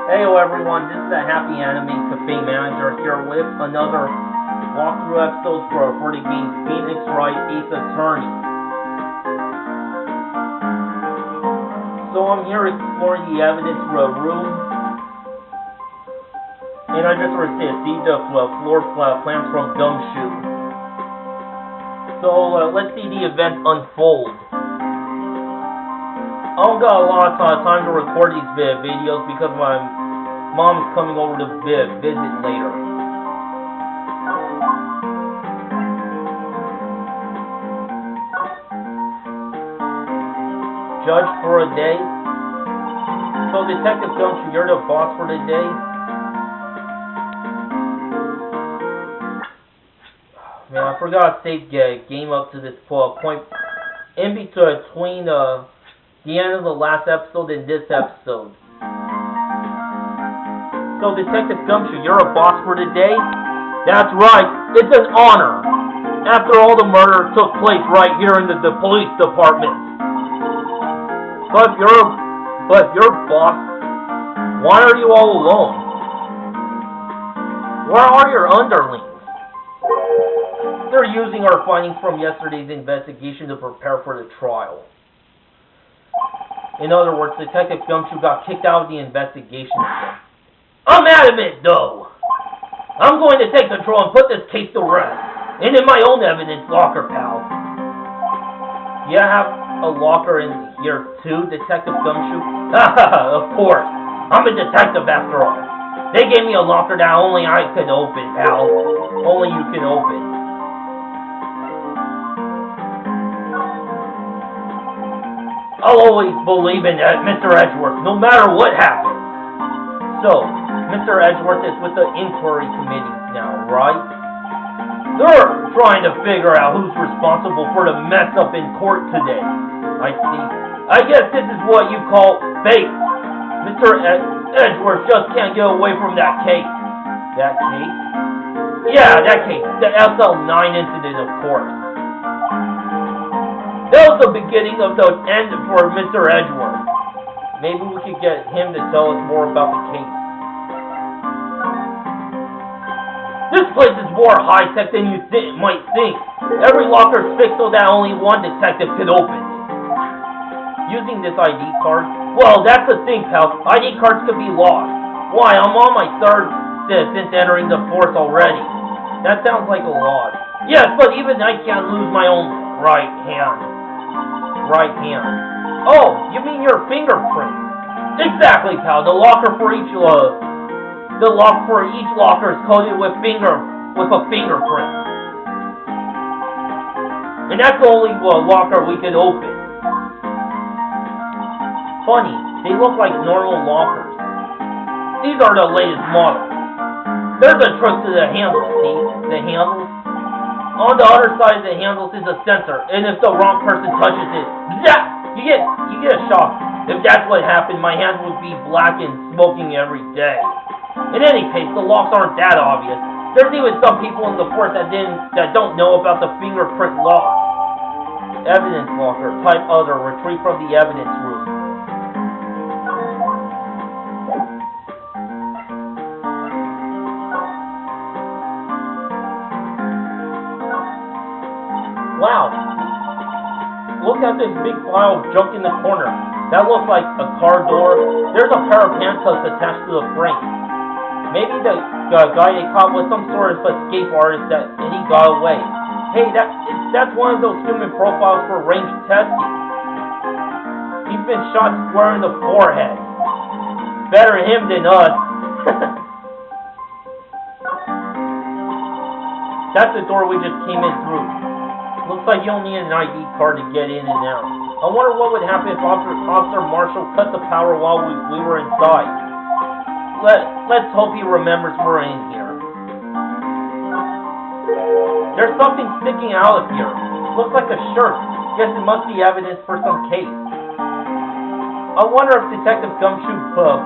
Heyo everyone, this is the HappyAnimaidCafeManager here with another walkthrough episode for the game Phoenix Wright Ace Attorney. So I'm here exploring the evidence room, and I just received a floor plan from Gumshoe. So let's see the event unfold. I don't got a lot of time to record these videos because my mom's coming over to visit later. Judge for a day. So Detective Gumshoe, you're the boss for the day? Man, I forgot to save game up to this point. In between the end of the last episode and this episode. So, Detective Gumshoe, you're a boss for today? That's right, it's an honor. After all, the murder took place right here in the police department. But you're boss. Why are you all alone? Where are your underlings? They're using our findings from yesterday's investigation to prepare for the trial. In other words, Detective Gumshoe got kicked out of the investigation. I'm adamant, though. I'm going to take control and put this case to rest. And in my own evidence locker, pal. You have a locker in here, too, Detective Gumshoe? Of course. I'm a detective, after all. They gave me a locker that only I could open, pal. Only you can open. I'll always believe in that, Mr. Edgeworth, no matter what happens. So, Mr. Edgeworth is with the inquiry committee now, right? They're trying to figure out who's responsible for the mess up in court today. I see. I guess this is what you call fate. Mr. Edgeworth just can't get away from that case. That case? Yeah, that case. The SL9 incident, of course. That was the beginning of the end for Mr. Edgeworth. Maybe we could get him to tell us more about the case. This place is more high-tech than you might think. Every locker is fixed so that only one detective can open it. Using this ID card? Well, that's the thing, pal. ID cards could be lost. Why, I'm on my third since entering the force already. That sounds like a lot. Yes, but even I can't lose my own right hand. Oh, you mean your fingerprint? Exactly, pal. The locker for each locker is coded with a fingerprint. And that's the only locker we can open. Funny, they look like normal lockers. These are the latest models. There's a trick to the handles, see? The handles? On the other side of the handles is a sensor, and if the wrong person touches it, zap! You get a shock. If that's what happened, my hands would be black and smoking every day. In any case, the locks aren't that obvious. There's even some people in the force that don't know about the fingerprint lock. Evidence locker, type other, retrieve from the evidence room. Wow, look at this big pile of junk in the corner. That looks like a car door. There's a pair of handcuffs attached to the frame. Maybe the guy they caught was some sort of escape artist and he got away. Hey, that's one of those human profiles for range testing. He's been shot square in the forehead. Better him than us. That's the door we just came in through. Looks like you don't need an ID card to get in and out. I wonder what would happen if Officer Marshall cut the power while we were inside. Let's hope he remembers we're in here. There's something sticking out of here. Looks like a shirt. Guess it must be evidence for some case. I wonder if Detective Gumshoe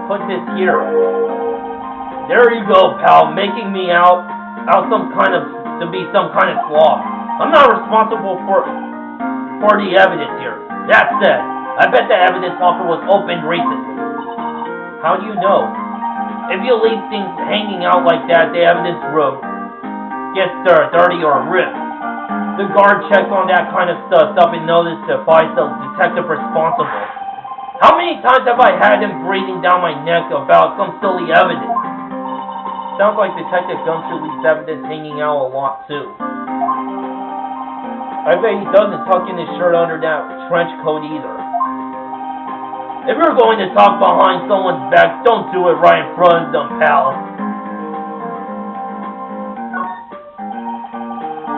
put this here. There you go, pal, making me out to be some kind of sloth. I'm not responsible for the evidence here. That said, I bet the evidence locker was opened recently. How do you know? If you leave things hanging out like that, the evidence room gets dirty or ripped. The guard checks on that kind of stuff and noticed to advise the detective responsible. How many times have I had him breathing down my neck about some silly evidence? Sounds like Detective Gumshoe leaves evidence hanging out a lot too. I bet he doesn't tuck in his shirt under that trench coat either. If you're going to talk behind someone's back, don't do it right in front of them, pal.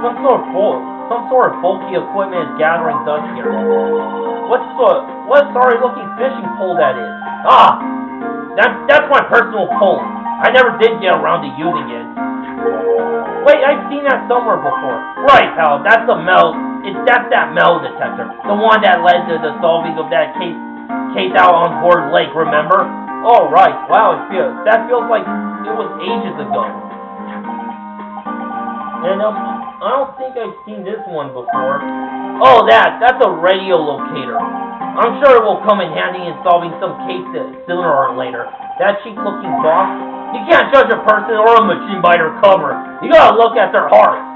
Some sort of bulky equipment is gathering dust here. What sorry-looking fishing pole that is? Ah, that's my personal pole. I never did get around to using it. Wait, I've seen that somewhere before. Right, pal. That's that metal detector, the one that led to the solving of that case out on Board Lake. Remember? Oh, right. Wow, that feels like it was ages ago. And I don't think I've seen this one before. Oh, that's a radio locator. I'm sure it will come in handy in solving some cases sooner or later. That cheap-looking box. You can't judge a person or a machine by their cover. You gotta look at their hearts.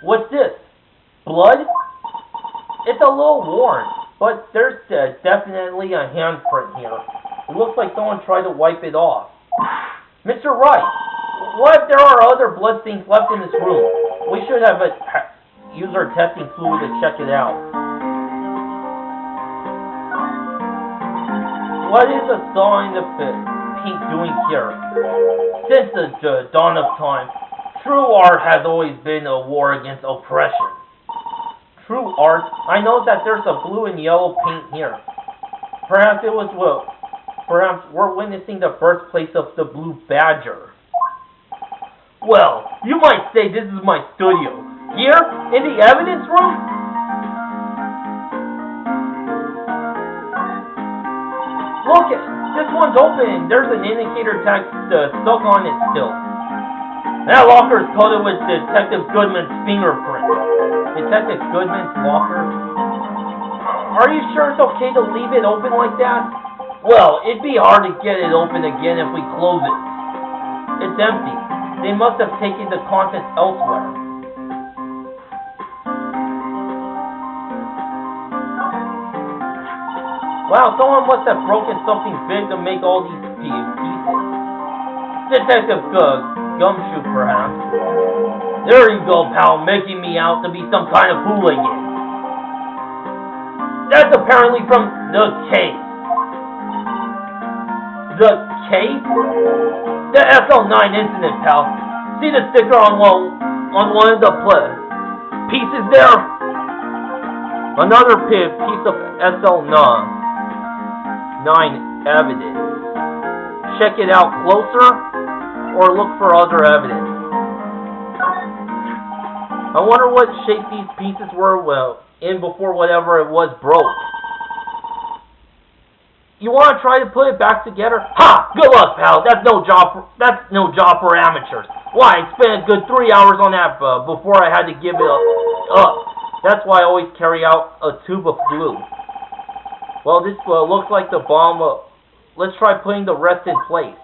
What's this? Blood? It's a little worn, but there's definitely a handprint here. It looks like someone tried to wipe it off. Mr. Wright, what if there are other blood stains left in this room? We should have use our testing fluid to check it out. What is the saw in the paint doing here? Since the dawn of time, true art has always been a war against oppression. True art? I know that there's a blue and yellow paint here. Perhaps we're witnessing the birthplace of the Blue Badger. Well, you might say this is my studio. Here, in the evidence room? Look, this one's open. There's an indicator tag stuck on it still. That locker is coated with Detective Goodman's fingerprint. Detective Goodman's locker? Are you sure it's okay to leave it open like that? Well, it'd be hard to get it open again if we close it. It's empty. They must have taken the contents elsewhere. Wow, someone must have broken something big to make all these pieces. Detective Gumshoe, perhaps. There you go, pal, making me out to be some kind of hooligan. That's apparently from the case. The case? The SL9 incident, pal. See the sticker on one of the pieces there? Another piece of SL9 evidence. Check it out closer, or look for other evidence. I wonder what shape these pieces were in before whatever it was broke. You want to try to put it back together? Ha! Good luck, pal. That's no job for amateurs. Why? I spent a good 3 hours on that before I had to give it up. That's why I always carry out a tube of glue. Well, this looks like the bomb. Let's try putting the rest in place.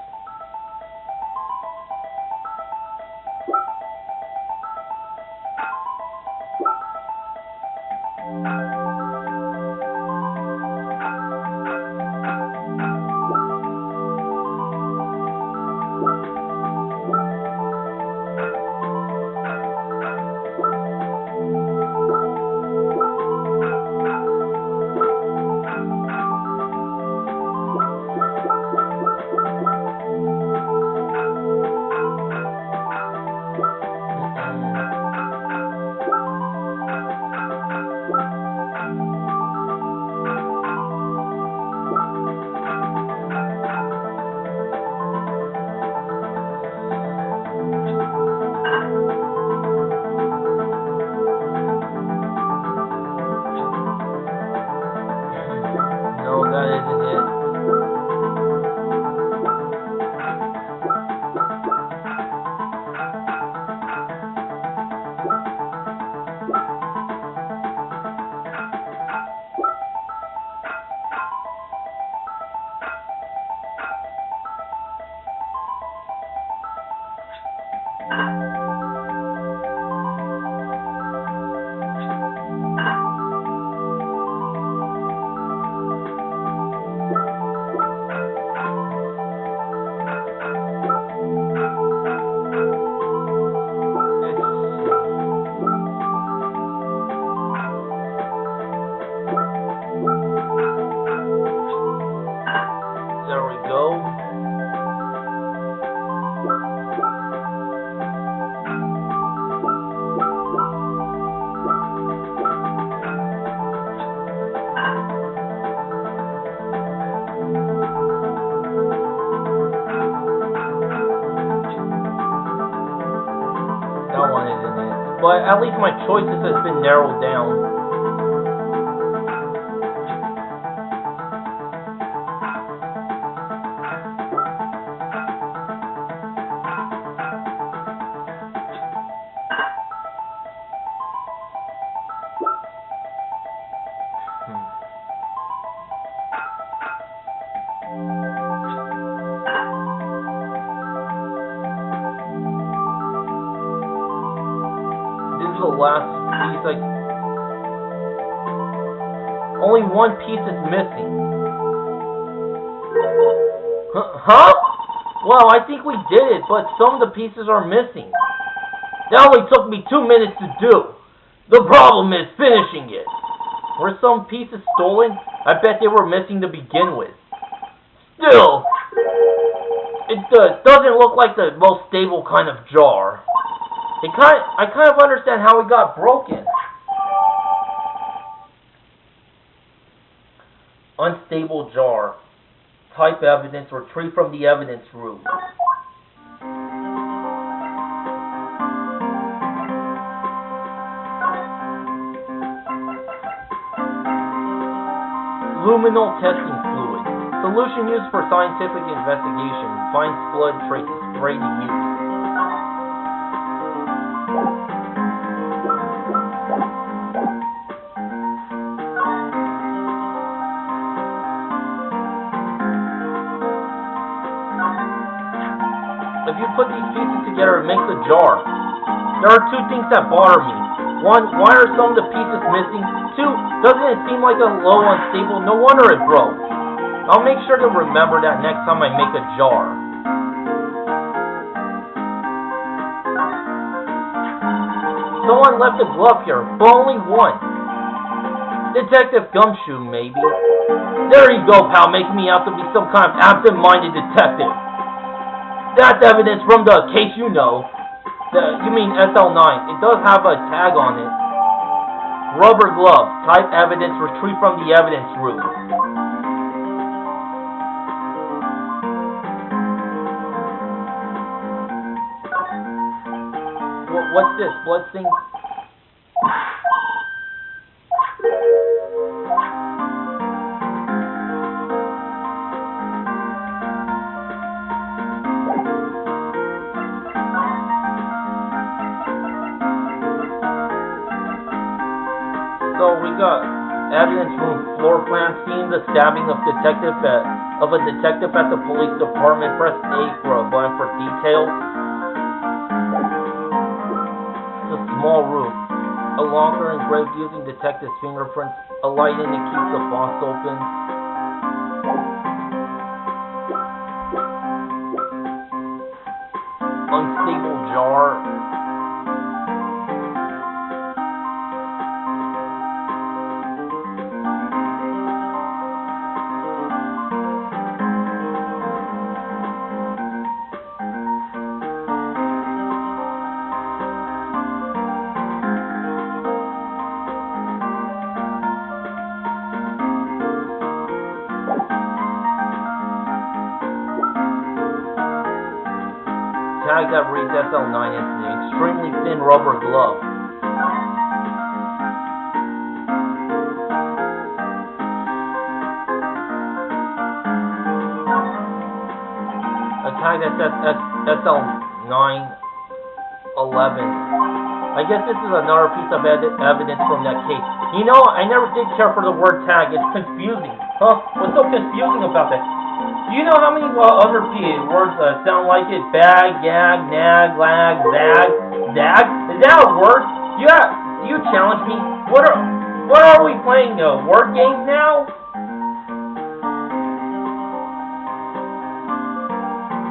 at least my choices have been narrowed down. The last piece, only one piece is missing. Huh? Well, I think we did it, but some of the pieces are missing. That only took me 2 minutes to do. The problem is finishing it. Were some pieces stolen? I bet they were missing to begin with. Still, it doesn't look like the most stable kind of jar. I kind of understand how it got broken. Unstable jar. Type evidence retrieved from the evidence room. Luminol testing fluid. Solution used for scientific investigation. Finds blood traces. Ready to use. If you put these pieces together, it makes a jar. There are two things that bother me. One, why are some of the pieces missing? Two, doesn't it seem like a low unstable? No wonder it broke. I'll make sure to remember that next time I make a jar. Someone left a glove here, but only one. Detective Gumshoe, maybe. There you go, pal, making me out to be some kind of absent-minded detective. That's evidence from the case you know. You mean SL9. It does have a tag on it. Rubber glove. Type evidence retrieved from the evidence room. What's this? Blood stain? So we got evidence room floor plan, seeing the stabbing of a detective at the police department. Press A for a button for details. It's a small room. A locker engraved using detective's fingerprints. A light in to keep the box open. Unstable jar. Tag that reads SL9 incident. Extremely thin rubber glove. A tag that says SL911. I guess this is another piece of evidence from that case. You know, I never did care for the word tag. It's confusing. Huh? What's so confusing about that? Do you know how many other words sound like it? Bag, gag, nag, lag, zag, zag? Is that a word? Do you challenge me? What are we playing? Word games now?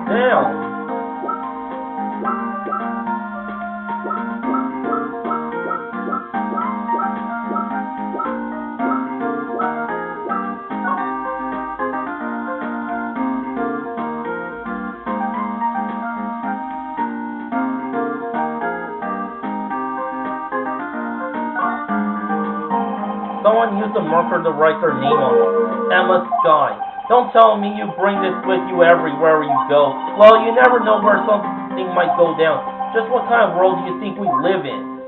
Damn. Someone used a marker to write their name on it. Emma Sky. Don't tell me you bring this with you everywhere you go. Well, you never know where something might go down. Just what kind of world do you think we live in?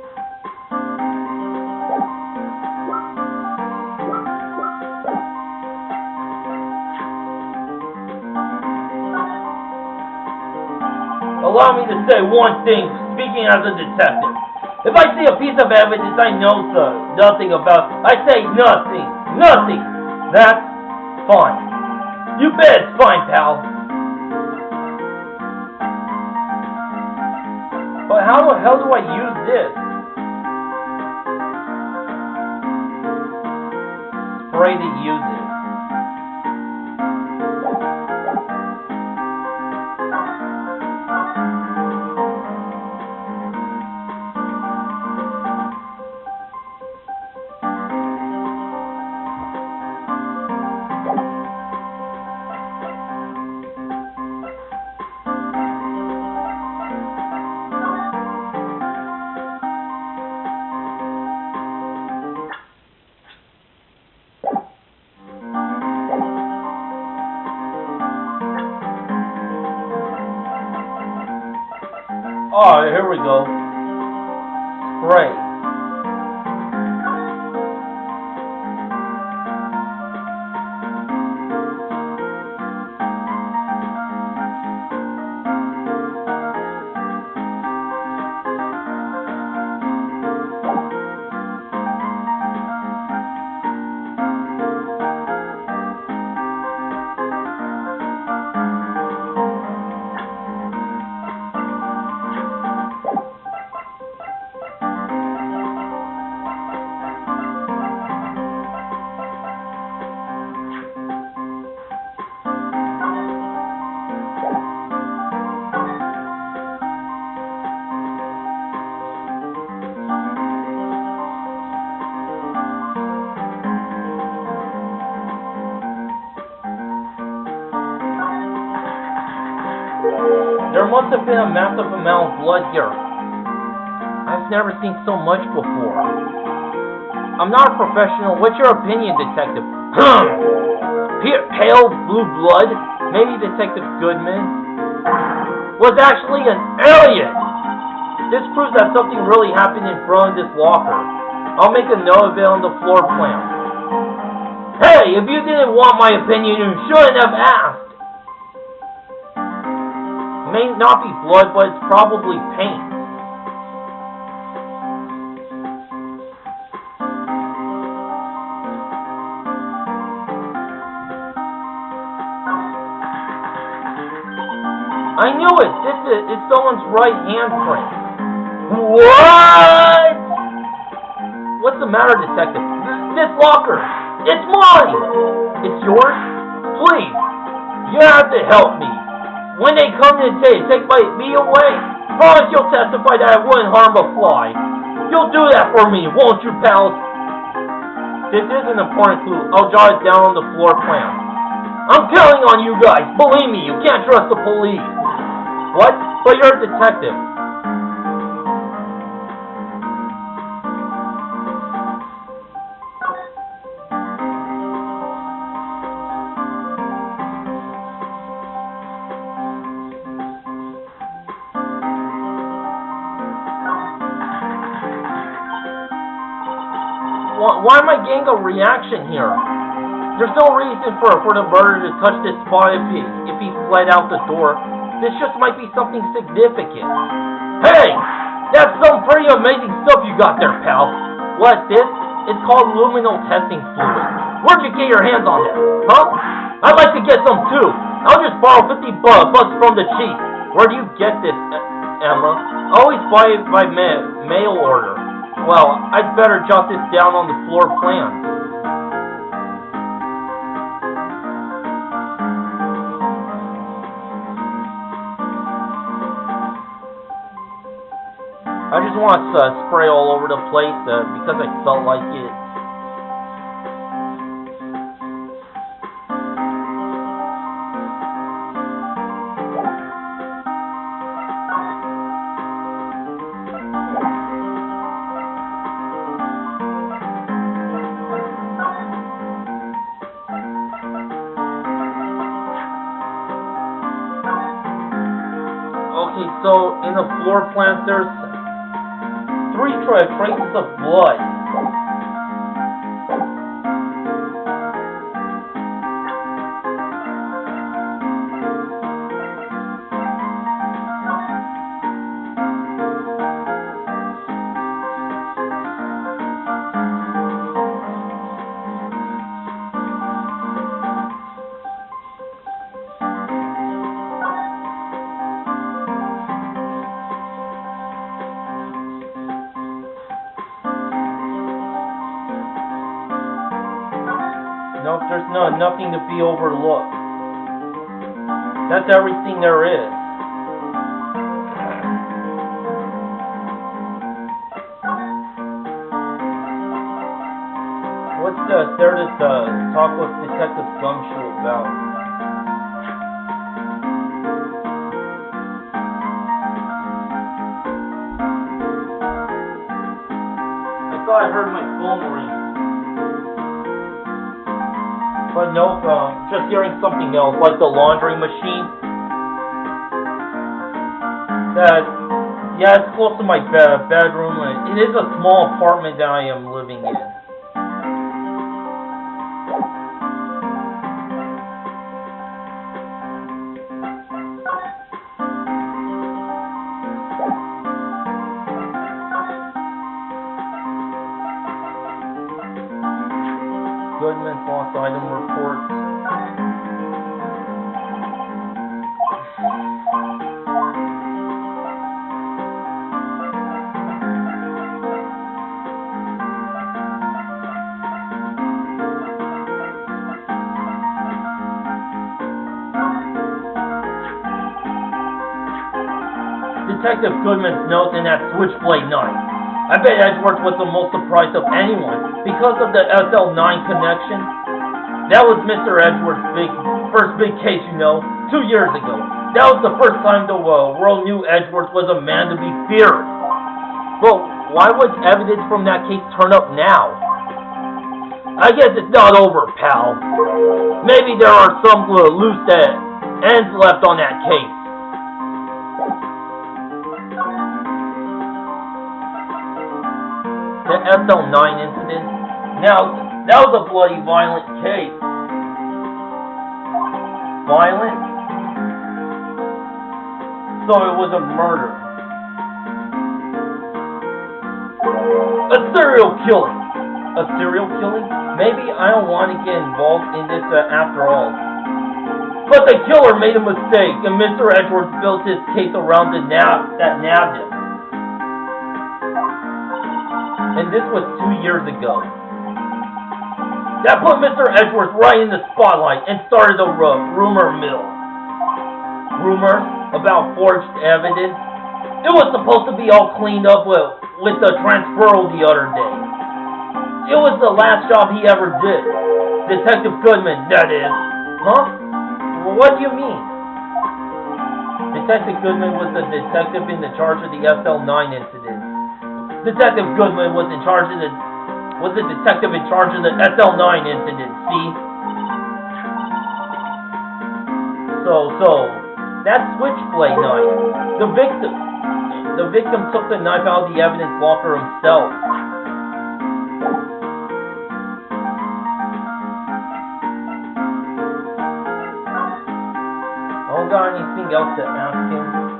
allow me to say one thing, speaking as a detective. If I see a piece of evidence I know nothing about, I say nothing. Nothing. That's fine. You bet it's fine, pal. But how the hell do I use this? Spray to use it. Oh, here we go. Spray. There must have been a massive amount of blood here. I've never seen so much before. I'm not a professional. What's your opinion, Detective? Pale blue blood? Maybe Detective Goodman was actually an alien. This proves that something really happened in front of this locker. I'll make a note of it on the floor plan. Hey, if you didn't want my opinion, you shouldn't have asked. It may not be blood, but it's probably paint. I knew it! This is someone's right handprint. What? What's the matter, Detective? This locker! It's mine! It's yours? Please! You have to help me. When they come in and take me away, promise you'll testify that I wouldn't harm a fly. You'll do that for me, won't you, pals? This is an important clue. I'll jot it down on the floor plan. I'm counting on you guys. Believe me, you can't trust the police. What? But you're a detective. Why am I getting a reaction here? There's no reason for the murderer to touch this spot if he fled out the door. This just might be something significant. Hey! That's some pretty amazing stuff you got there, pal. What's this? It's called luminal testing fluid. Where'd you get your hands on that? Huh? I'd like to get some too. I'll just borrow 50 bucks from the chief. Where do you get this, Emma? I always buy it by mail order. Well, I'd better jot this down on the floor plan. I just want to spray all over the place because I felt like it. Okay, so in the floor plan there's 3 traces of blood. Nope, there's nothing to be overlooked. That's everything there is. What's there to talk with Detective Gumshoe about? I thought I heard my phone ring. But nope, just hearing something else, like the laundry machine. Yeah, it's close to my bedroom. It is a small apartment that I am living in. Goodman's lost item reports. Detective Goodman's notes in that switchblade knife. I bet Edgeworth was the most surprised of anyone because of the SL9 connection. That was Mr. Edgeworth's first big case, 2 years ago. That was the first time the world knew Edgeworth was a man to be feared. But why would evidence from that case turn up now? I guess it's not over, pal. Maybe there are some loose ends left on that case. The SL9 incident. Now, that was a bloody violent case. Violent? So it was a murder. A serial killing. A serial killing? Maybe I don't want to get involved in this after all. But the killer made a mistake, and Mr. Edgeworth built his case around that nabbed him. And this was 2 years ago. That put Mr. Edgeworth right in the spotlight and started a rumor mill. Rumors about forged evidence. It was supposed to be all cleaned up with the transferal the other day. It was the last job he ever did. Detective Goodman, that is. Huh? What do you mean? Detective Goodman was the detective in the charge of the SL9 incident. Detective Goodman was the detective in charge of the SL9 incident, see? So, that switchblade knife. The victim took the knife out of the evidence locker himself. I don't got anything else to ask him.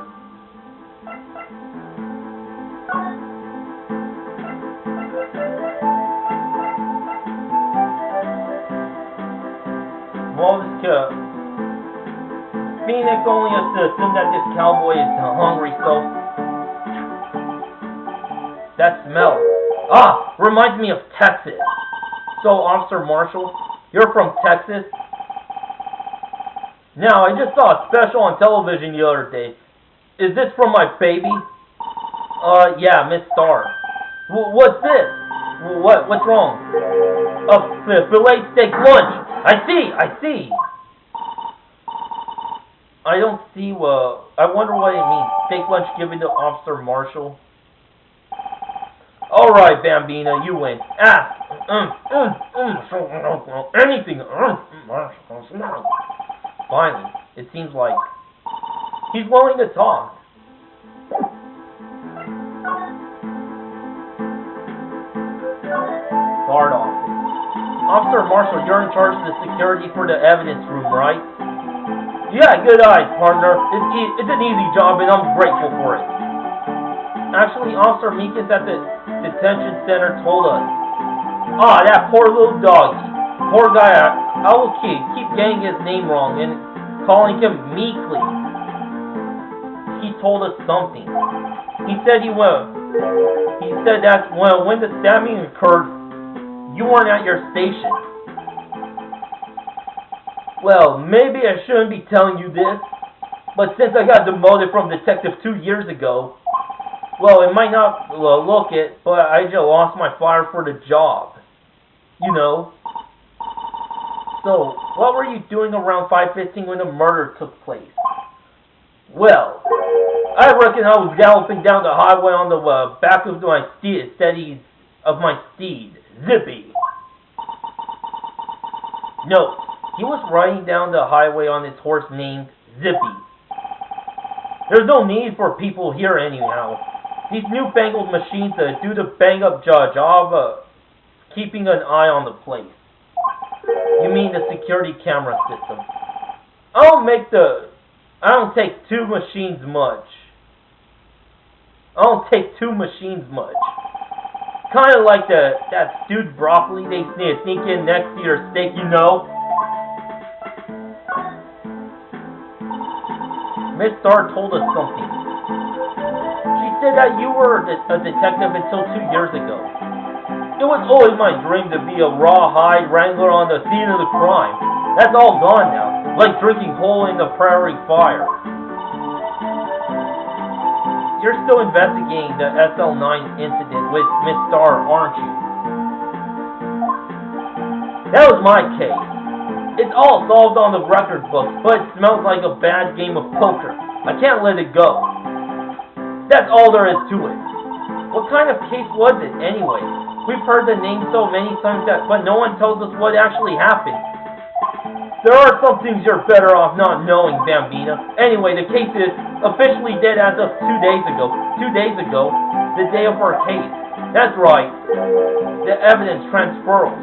Well, Phoenix only has to assume that this cowboy is hungry, so... That smell. Reminds me of Texas. So, Officer Marshall, you're from Texas? Now, I just saw a special on television the other day. Is this from my baby? Yeah, Miss Starr. What's this? What's wrong? A filet steak lunch. I see. I don't see, I wonder what it means. Steak lunch given to Officer Marshall. Alright, Bambina, you win. Anything. Finally, it seems like he's willing to talk. Guard office. Officer Marshall, you're in charge of the security for the evidence room, right? Yeah, good eyes, partner. It's an easy job, and I'm grateful for it. Actually, Officer Meekins at the detention center told us. That poor little doggy. Poor guy, I will keep getting his name wrong and calling him Meekly. He told us something. He said that when the stabbing occurred, you weren't at your station. Well, maybe I shouldn't be telling you this, but since I got demoted from detective 2 years ago, well, it might not look it, but I just lost my fire for the job. You know. So, what were you doing around 5:15 when the murder took place? Well, I reckon I was galloping down the highway on the back of my steed, Zippy. No, he was riding down the highway on his horse named Zippy. There's no need for people here anyhow. These newfangled machines do the bang-up job of keeping an eye on the place. You mean the security camera system? I don't take two machines much. Kind of like that stewed broccoli they sneak in next to your steak, you know? Miss Starr told us something. She said that you were a detective until 2 years ago. It was always my dream to be a rawhide wrangler on the scene of the crime. That's all gone now, like drinking coal in the prairie fire. You're still investigating the SL9 incident with Miss Starr, aren't you? That was my case. It's all solved on the record books, but it smells like a bad game of poker. I can't let it go. That's all there is to it. What kind of case was it, anyway? We've heard the name so many times but no one tells us what actually happened. There are some things you're better off not knowing, Bambina. Anyway, the case is officially dead as of 2 days ago. 2 days ago, the day of our case. That's right. The evidence transferals.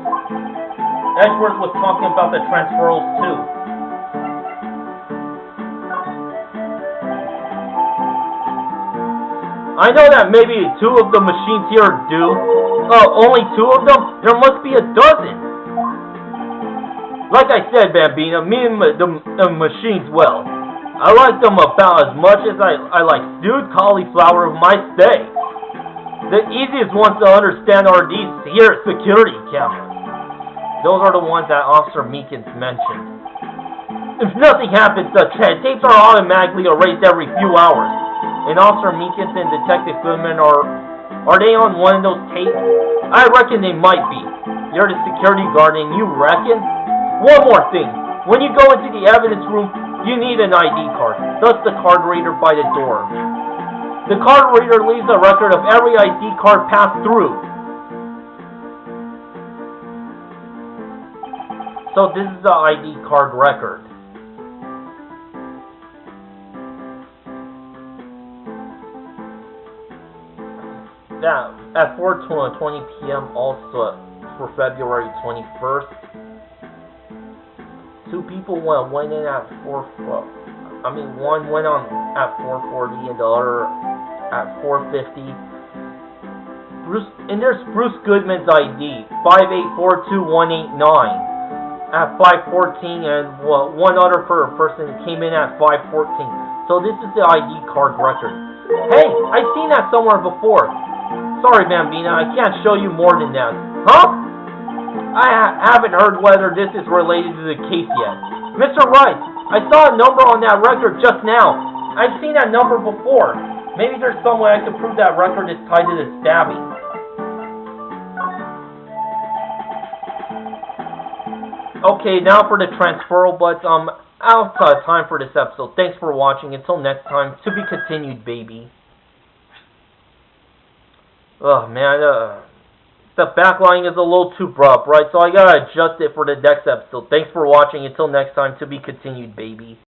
Edgeworth was talking about the transferals too. I know that maybe 2 of the machines here are due. Only 2 of them? There must be a dozen. Like I said, Bambina, me and the machines, well, I like them about as much as I like stewed cauliflower with my steak. The easiest ones to understand are these here security cameras. Those are the ones that Officer Meekins mentioned. If nothing happens, the tapes are automatically erased every few hours. And Officer Meekins and Detective Goodman are they on one of those tapes? I reckon they might be. You're the security guard and you reckon? One more thing. When you go into the evidence room, you need an ID card. Thus the card reader by the door. The card reader leaves a record of every ID card passed through. So this is the ID card record. That at 4:20 p.m. also for February 21st. 2 people went in at 4. One went on at 4:40 and the other at 4:50. There's Bruce Goodman's ID 5842189 at 5:14, and one other person came in at 5:14. So this is the ID card record. Hey, I've seen that somewhere before. Sorry, Bambina, I can't show you more than that. Huh? I haven't heard whether this is related to the case yet. Mr. Wright, I saw a number on that record just now. I've seen that number before. Maybe there's some way I can prove that record is tied to the stabbing. Okay, now for the transferal, but out of time for this episode. Thanks for watching. Until next time, to be continued, baby. Oh man, the backlining is a little too abrupt, right? So I gotta adjust it for the next episode. Thanks for watching. Until next time, to be continued, baby.